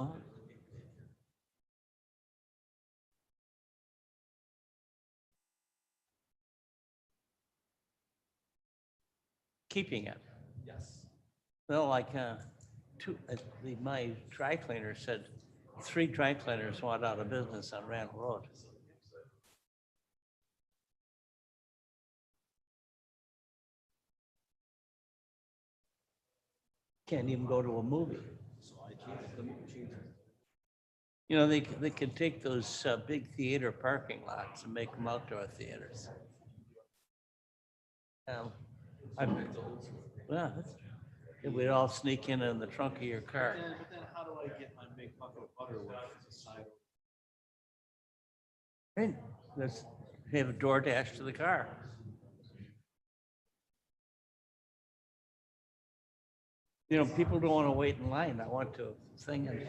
Well, keeping it. Yes. Well, like my dry cleaner said 3 dry cleaners went out of business on Randall Road. Can't even go to a movie. So I changed the movie changer. You know, they could take those big theater parking lots and make them outdoor theaters. I, well, we'd all sneak in the trunk of your car. But then how do I get my big bucket of butter with the side? Right, let's have a DoorDash to the car. You know, people don't want to wait in line. I went to a thing and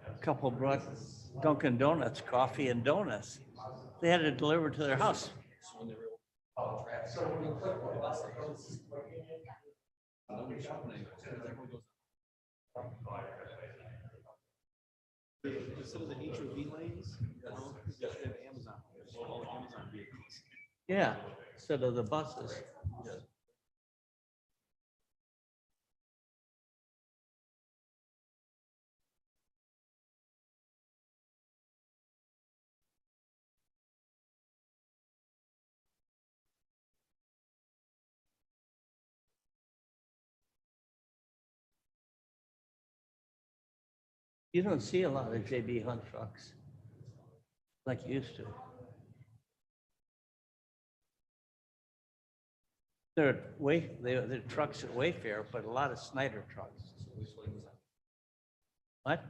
a couple brought Dunkin' Donuts, coffee and donuts. They had it delivered to their house. Instead of the HOV lanes, you know, you should have Amazon, all the Amazon vehicles. Yeah, instead of the buses. You don't see a lot of JB Hunt trucks like you used to. They're trucks at Wayfair, but a lot of Snyder trucks. What?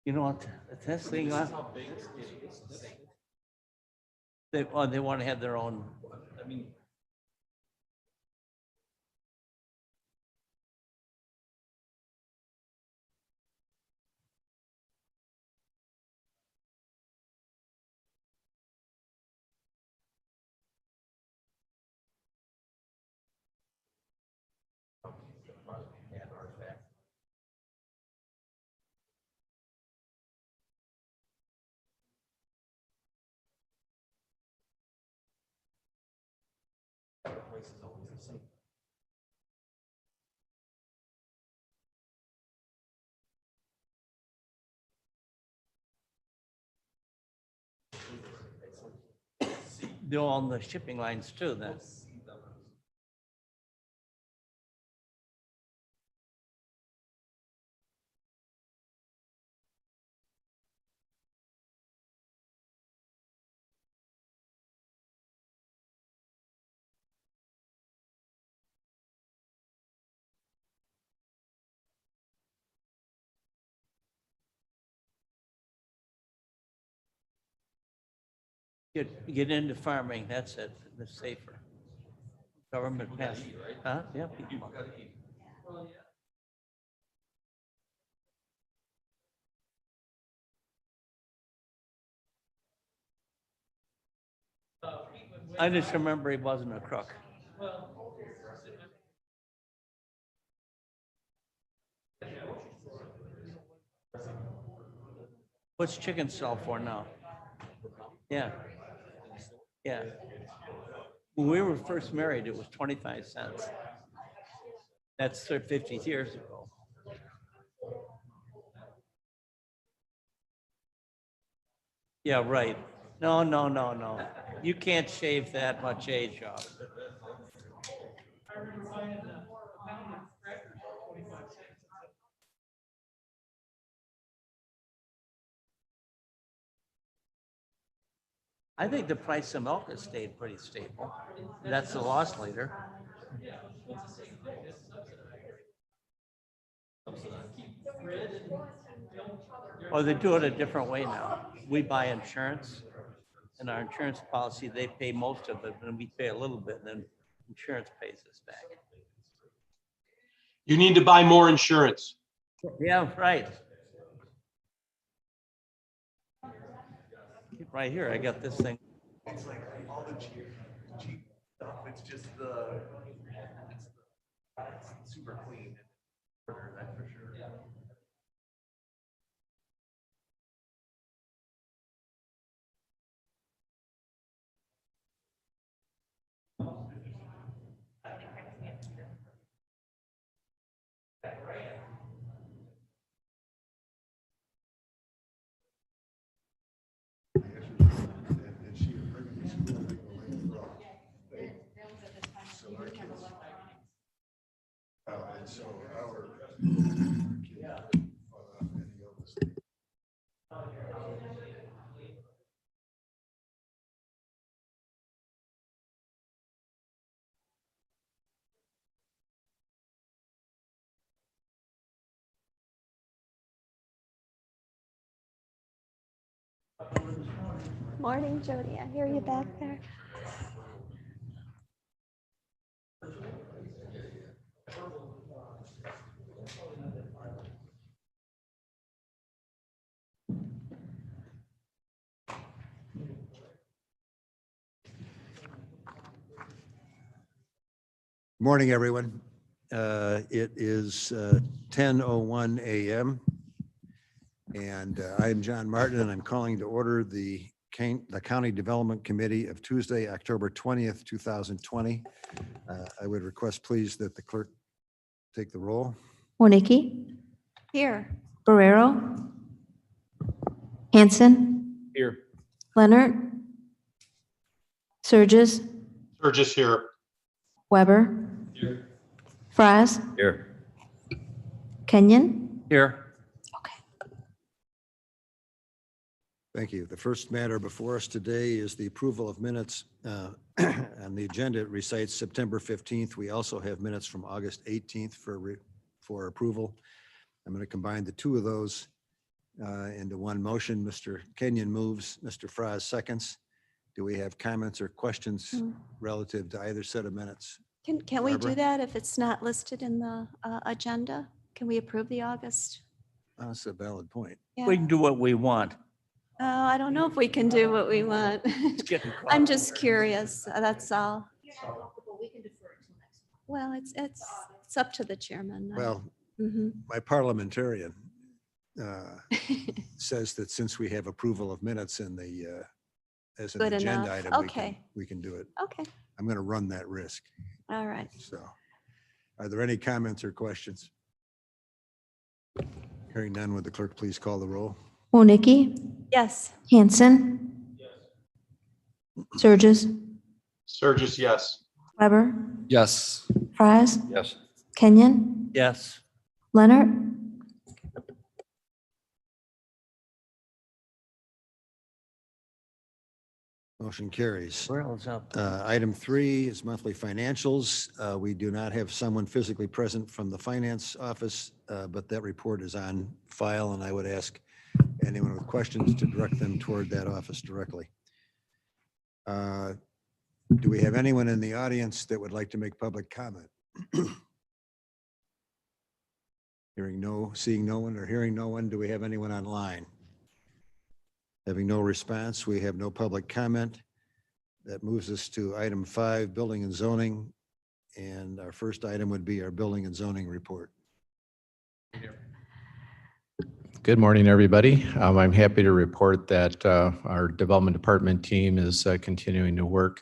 You know what? The test thing on. They want to have their own. I mean, the price is always the same. They're on the shipping lines too, then. Get into farming, that's it, it's safer. Government pass, huh? Yeah, people. I just remember he wasn't a crook. What's chicken sell for now? Yeah, yeah. When we were first married, it was 25 cents. That's 50 years ago. Yeah, right. No. You can't shave that much age off. I think the price of milk has stayed pretty stable. That's the loss leader. Or they do it a different way now. We buy insurance, and our insurance policy, they pay most of it, and we pay a little bit, and then insurance pays us back. You need to buy more insurance. Yeah, right. Right here, I got this thing. It's like all the cheap stuff. It's just it's super clean. That's for sure. so our any of us. Morning, Jody. I hear you back there. Morning, everyone. It is 10:01 a.m. And I'm John Martin, and I'm calling to order the County Development Committee of Tuesday, October 20th, 2020. I would request, please, that the clerk take the roll. Warnicki, Here. Barrero, Hanson, Here. Leonard, Surges, Sturgis here. Weber, Fries, Here. Kenyon. Here. Thank you. The first matter before us today is the approval of minutes. On the agenda, it recites September 15th. We also have minutes from August 18th for approval. I'm going to combine the two of those into one motion. Mr. Kenyon moves, Mr. Fries seconds. Do we have comments or questions relative to either set of minutes? Can we do Barbara? that if it's not listed in the agenda? Can we approve the August? That's a valid point. Yeah. We can do what we want. Oh, I don't know if we can do what we want. It's getting I'm caught. just curious. That's all. Well, it's up to the chairman. Well, Mhm. my parliamentarian says that since we have approval of minutes in the, as an Good agenda enough. item, Okay. we can do it. Okay, I'm going to run that risk. all right. So are there any comments or questions? Hearing none, would the clerk please call the roll? Warnicki, Yes. Hanson, Surges, Sturgis, yes. Weber, Yes. Fries, Yes. Kenyon, Yes. Leonard. Motion carries. Where else up? Item 3 is monthly financials. We do not have someone physically present from the finance office, but that report is on file, and I would ask anyone with questions to direct them toward that office directly. Do we have anyone in the audience that would like to make public comment? Seeing no one or hearing no one, do we have anyone online? Having no response, we have no public comment. That moves us to item 5, building and zoning. And our first item would be our building and zoning report. Good morning, everybody. I'm happy to report that our development department team is continuing to work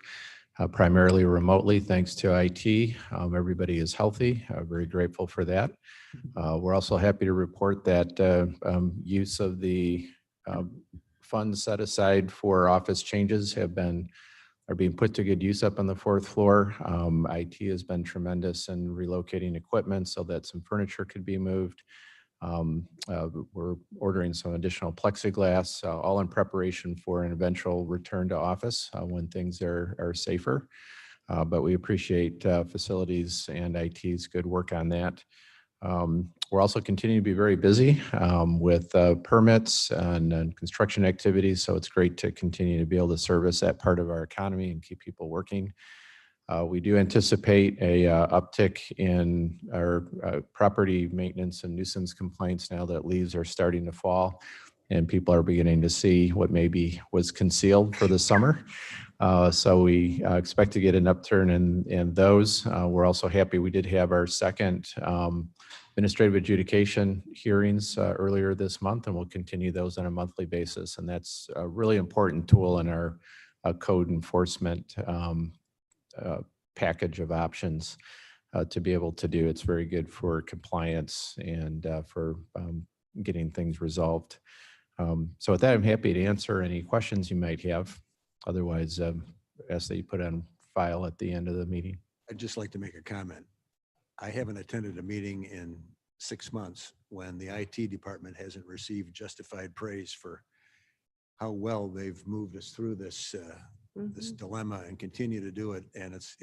primarily remotely thanks to IT. Everybody is healthy. Very grateful for that. We're also happy to report that use of the funds set aside for office changes are being put to good use up on the 4th floor. IT has been tremendous in relocating equipment so that some furniture could be moved. We're ordering some additional plexiglass, all in preparation for an eventual return to office when things are safer. But we appreciate facilities and IT's good work on that. We're also continuing to be very busy with permits and construction activities. So it's great to continue to be able to service that part of our economy and keep people working. We do anticipate a uptick in our property maintenance and nuisance complaints now that leaves are starting to fall and people are beginning to see what maybe was concealed for the summer. So we expect to get an upturn in those. We're also happy we did have our second administrative adjudication hearings earlier this month, and we'll continue those on a monthly basis. And that's a really important tool in our code enforcement package of options to be able to do. It's very good for compliance and for getting things resolved. So with that, I'm happy to answer any questions you might have. Otherwise, ask that you put on file at the end of the meeting. I'd just like to make a comment. I haven't attended a meeting in 6 months when the IT department hasn't received justified praise for how well they've moved us through this this dilemma and continue to do it. And it's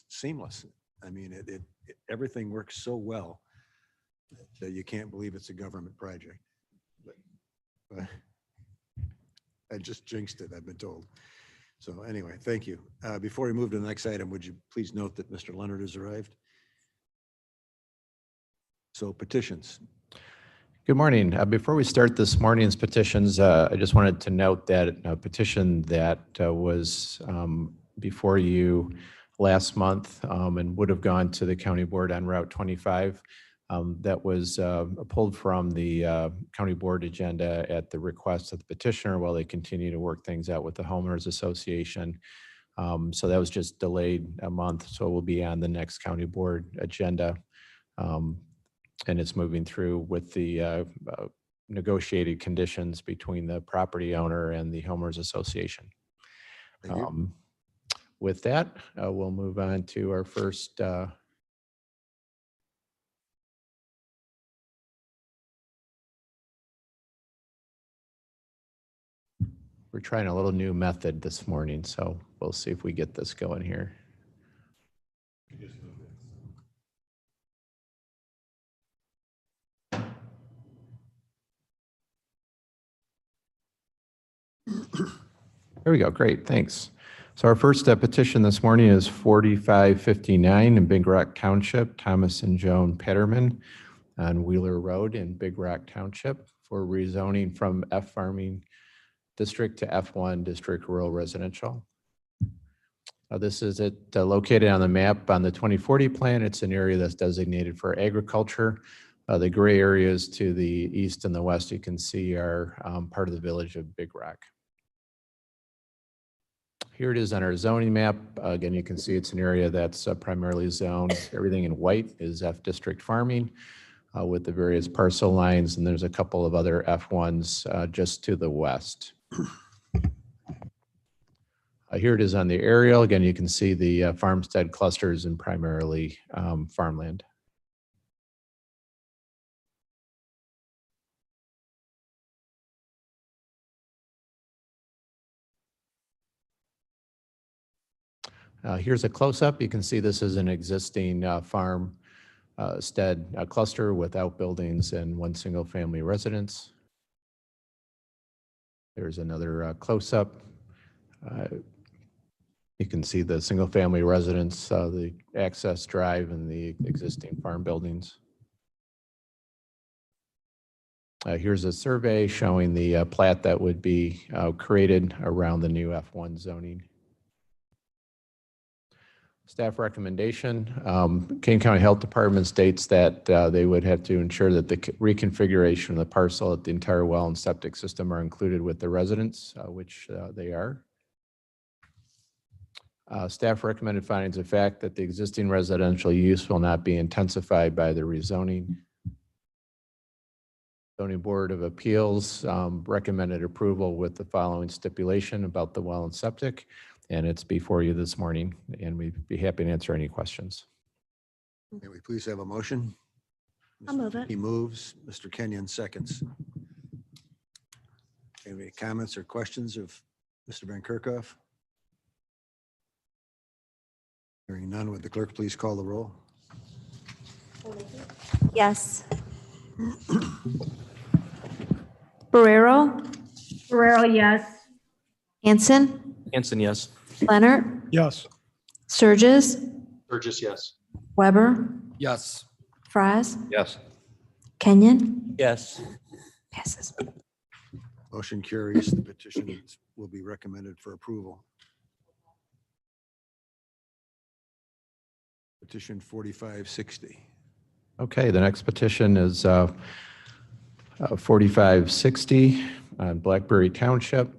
seamless. I mean, everything works so well that you can't believe it's a government project. But I just jinxed it, I've been told. So anyway, thank you. Before we move to the next item, would you please note that Mr. Leonard has arrived? So petitions. Good morning. Before we start this morning's petitions, I just wanted to note that a petition that was before you last month and would have gone to the county board on Route 25 that was pulled from the county board agenda at the request of the petitioner while they continue to work things out with the homeowners association. So that was just delayed a month, so it will be on the next county board agenda. And it's moving through with the negotiated conditions between the property owner and the homeowners association. Thank you. With that, we'll move on to our first we're trying a little new method this morning, so we'll see if we get this going here. There we go. Great. Thanks. So our first petition this morning is 4559 in Big Rock Township, Thomas and Joan Petterman on Wheeler Road in Big Rock Township for rezoning from F farming district to F1 district rural residential. This is located on the map on the 2040 plan. It's an area that's designated for agriculture. The gray areas to the east and the west you can see are part of the village of Big Rock. Here it is on our zoning map. Again, you can see it's an area that's primarily zoned. Everything in white is F district farming with the various parcel lines, and there's a couple of other F1s just to the west. Here it is on the aerial. Again, you can see the farmstead clusters and primarily farmland. Here's a close-up. You can see this is an existing farm stead cluster with outbuildings and one single-family residence. There's another close-up. You can see the single-family residence, the access drive, and the existing farm buildings. Here's a survey showing the plat that would be created around the new F1 zoning. Staff recommendation, Kane County Health Department states that they would have to ensure that the reconfiguration of the parcel at the entire well and septic system are included with the residents, which they are. Staff recommended findings of fact that the existing residential use will not be intensified by the rezoning. Zoning Board of Appeals recommended approval with the following stipulation about the well and septic. And it's before you this morning, and we'd be happy to answer any questions. May we please have a motion? I'll move it. He moves. Mr. Kenyon seconds. Any comments or questions of Mr. Van Kerkhoff? Hearing none, would the clerk please call the roll? Yes. Barrero, Barrero, yes. Hanson, Hanson, yes. Leonard, Yes. Sturgis, Sturgis, yes. Weber, Yes. Fries, Yes. Kenyon, Yes. passes. Motion carries. The petition will be recommended for approval. Petition 4560. Okay, the next petition is 4560 on Blackberry Township.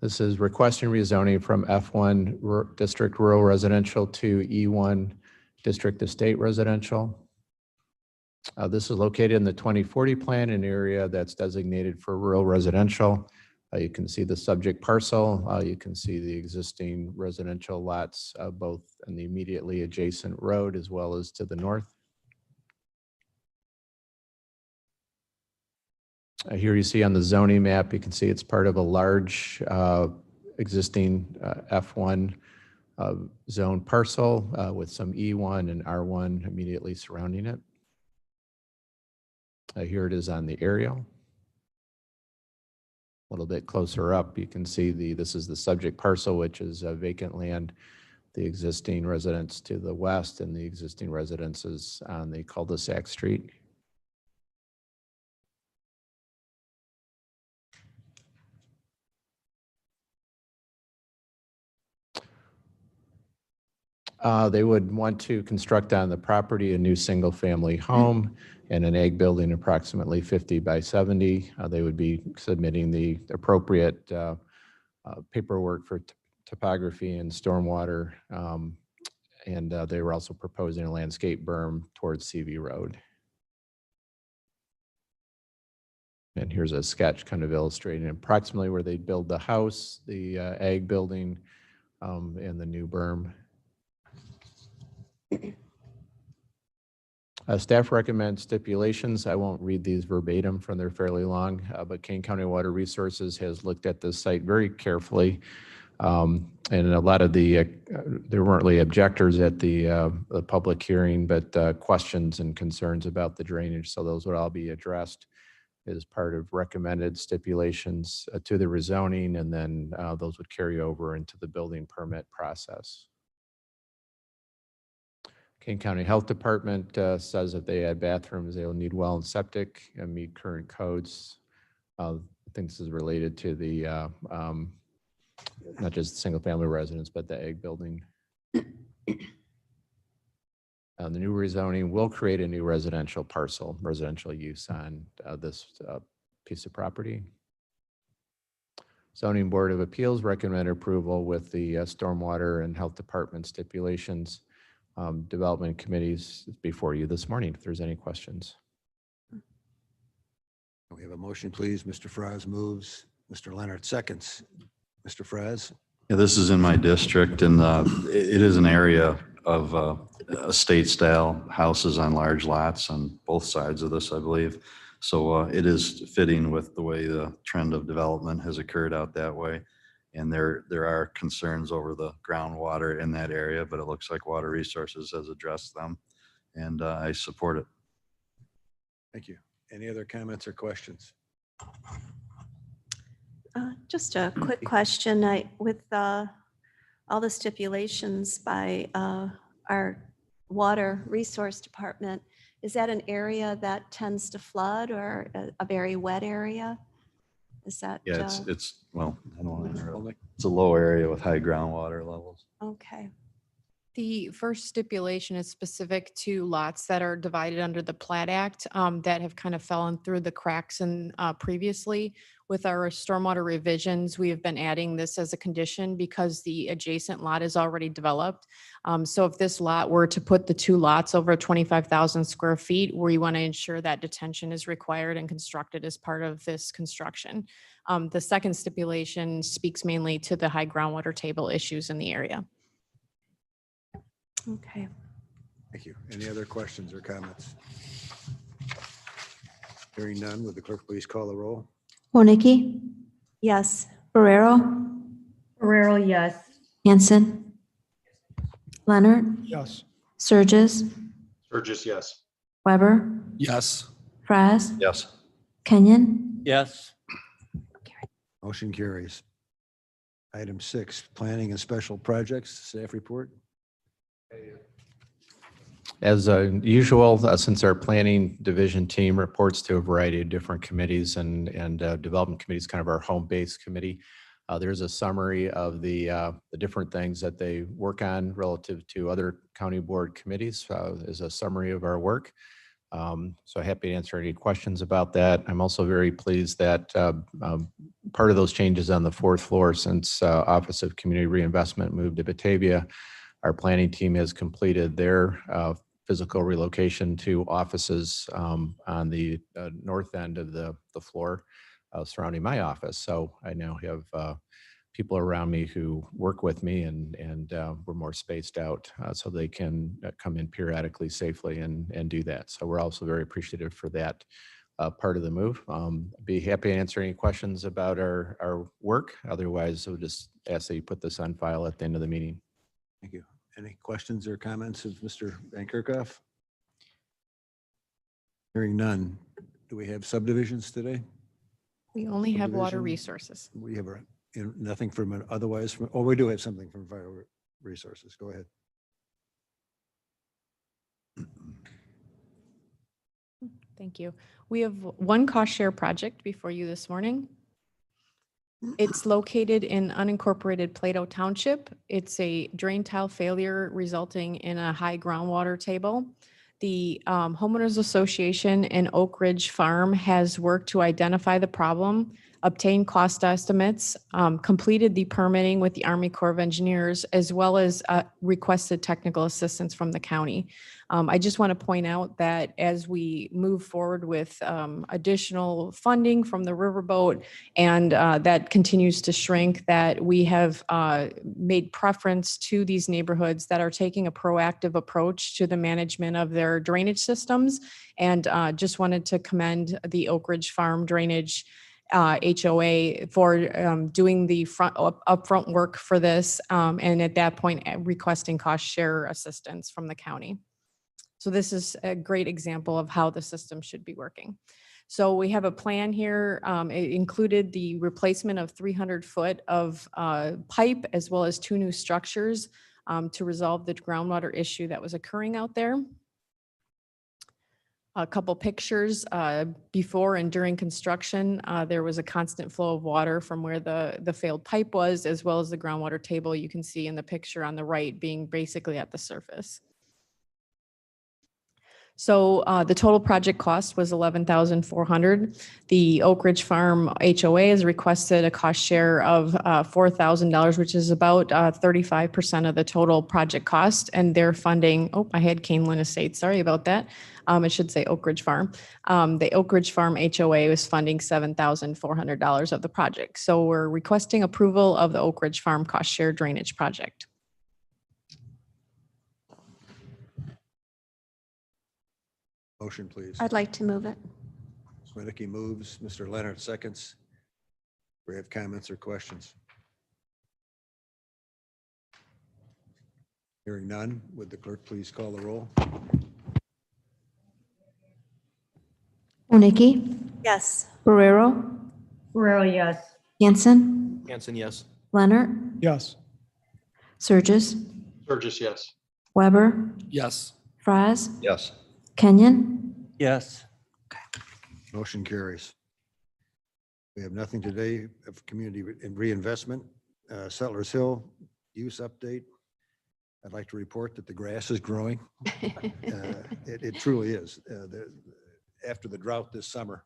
This is requesting rezoning from F1 District Rural Residential to E1 District Estate Residential. This is located in the 2040 plan, an area that's designated for rural residential. You can see the subject parcel. You can see the existing residential lots, both in the immediately adjacent road as well as to the north. Here you see on the zoning map, you can see it's part of a large existing F1 zone parcel with some E1 and R1 immediately surrounding it. Here it is on the aerial. A little bit closer up, you can see this is the subject parcel, which is vacant land, the existing residence to the west and the existing residences on the cul-de-sac street. They would want to construct on the property a new single-family home and an ag building approximately 50 by 70. They would be submitting the appropriate paperwork for topography and stormwater. And they were also proposing a landscape berm towards CV Road. And here's a sketch kind of illustrating approximately where they'd build the house, the ag building, and the new berm. Staff recommends stipulations. I won't read these verbatim from they're fairly long, but Kane County Water Resources has looked at this site very carefully. And a lot of there weren't really objectors at the public hearing, but questions and concerns about the drainage. So those would all be addressed as part of recommended stipulations to the rezoning, and then those would carry over into the building permit process. Kane County Health Department says if they add bathrooms, they'll need well and septic and meet current codes. I think this is related to the not just single family residence, but the ag building. The new rezoning will create a new residential use on this piece of property. Zoning Board of Appeals recommend approval with the Stormwater and Health Department stipulations. Development committees before you this morning, if there's any questions. We have a motion, please. Mr. Fraz moves. Mr. Leonard seconds. Mr. Fraz? Yeah, this is in my district, and it is an area of estate style houses on large lots on both sides of this, I believe. So it is fitting with the way the trend of development has occurred out that way. And there are concerns over the groundwater in that area, but it looks like Water Resources has addressed them, and I support it. Thank you. Any other comments or questions? Just a quick question. With all the stipulations by our Water Resource Department, is that an area that tends to flood or a very wet area? Is that? Yeah, it's well, I don't want to interrupt. It's a low area with high groundwater levels. Okay. The first stipulation is specific to lots that are divided under the Plat Act that have kind of fallen through the cracks and previously. With our stormwater revisions, we have been adding this as a condition because the adjacent lot is already developed. So if this lot were to put the two lots over 25,000 square feet, we want to ensure that detention is required and constructed as part of this construction. The second stipulation speaks mainly to the high groundwater table issues in the area. Okay. Thank you. Any other questions or comments? Hearing none, would the clerk please call the roll? Warnicki, Yes. Ferrero, Ferrero, yes. Hanson, Leonard, Yes. Surges, Sturgis, yes. Weber, Yes. Fraz, Yes. Kenyon, Yes. Motion carries. Item 6, planning and special projects, staff report. As usual, since our planning division team reports to a variety of different committees and development committees, kind of our home base committee, there's a summary of the different things that they work on relative to other county board committees. Is a summary of our work. So happy to answer any questions about that. I'm also very pleased that part of those changes on the 4th floor, since Office of Community Reinvestment moved to Batavia, our planning team has completed their physical relocation to offices on the north end of the floor. surrounding my office. So I now have people around me who work with me, and we're more spaced out so they can come in periodically safely and do that. So we're also very appreciative for that part of the move. Be happy to answer any questions about our work. Otherwise, we'll just ask that you put this on file at the end of the meeting. Thank you. Any questions or comments of Mr. Van Kerkhoff? Hearing none. Do we have subdivisions today? We only have water Subdivision. resources. We have nothing from an otherwise, oh, we do have something from fire resources. Go ahead. Thank you. We have one cost share project before you this morning. It's located in unincorporated Plato Township. It's a drain tile failure resulting in a high groundwater table. The Homeowners Association and Oak Ridge Farm has worked to identify the problem, obtain cost estimates, completed the permitting with the Army Corps of Engineers, as well as requested technical assistance from the county. I just want to point out that as we move forward with additional funding from the riverboat and that continues to shrink, that we have made preference to these neighborhoods that are taking a proactive approach to the management of their drainage systems. And just wanted to commend the Oak Ridge Farm Drainage HOA for doing the upfront work for this, and at that point requesting cost share assistance from the county. So this is a great example of how the system should be working. So we have a plan here. It included the replacement of 300 foot of pipe, as well as 2 new structures to resolve the groundwater issue that was occurring out there. A couple pictures before and during construction, there was a constant flow of water from where the failed pipe was, as well as the groundwater table you can see in the picture on the right being basically at the surface. So the total project cost was $11,400. The Oak Ridge Farm HOA has requested a cost share of $4,000, which is about 35% of the total project cost. And they're funding, oh, I had Canelan Estates, sorry about that. It should say Oak Ridge Farm. The Oak Ridge Farm HOA was funding $7,400 of the project. So we're requesting approval of the Oak Ridge Farm cost share drainage project. Motion, please. I'd like to move it. Swedeke moves, Mr. Leonard seconds. We have comments or questions? Hearing none, would the clerk please call the roll? Oniki, Yes. Barrero, Barrero, yes. Hanson, Hanson, yes. Leonard, Yes. Surges, Sturgis, yes. Weber, Yes. Fraz, Yes. Kenyon, Yes. Motion carries. We have nothing today of community reinvestment. Settlers Hill use update. I'd like to report that the grass is growing. It truly is. After the drought this summer,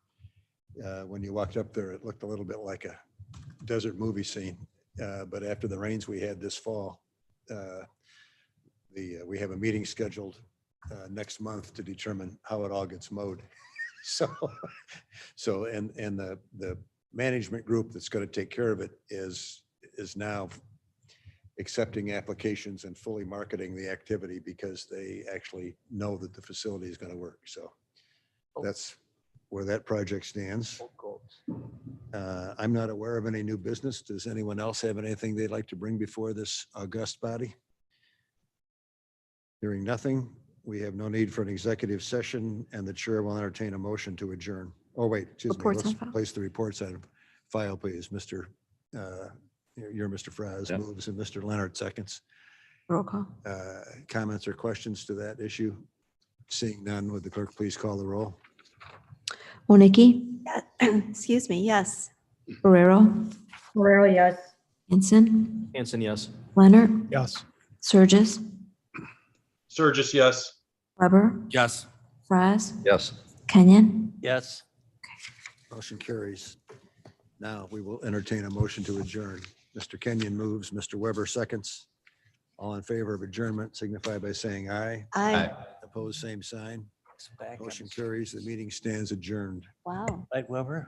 when you walked up there, it looked a little bit like a desert movie scene. But after the rains we had this fall, we have a meeting scheduled next month to determine how it all gets mowed. And the management group that's going to take care of it is now accepting applications and fully marketing the activity because they actually know that the facility is going to work. So that's where that project stands. I'm not aware of any new business. Does anyone else have anything they'd like to bring before this august body? Hearing nothing, we have no need for an executive session, and the chair will entertain a motion to adjourn. Oh, wait, excuse me. Reports Let's on file. place the reports on file, please. You're Mr. Fraz Yep. moves and Mr. Leonard seconds. roll call. Comments or questions to that issue? Seeing none, would the clerk please call the roll? Oniki, Excuse me, yes. Barrero, Barrero, yes. Hanson, Hanson, yes. Leonard, Yes. Surges, Sturgis, yes. Weber, Yes. Fraz, Yes. Kenyon, Yes. Motion carries. Now we will entertain a motion to adjourn. Mr. Kenyon moves, Mr. Weber seconds. All in favor of adjournment signify by saying aye. I, Opposed, same sign. It's back on Motion the- carries. The meeting stands adjourned. wow. Right, Wilbur?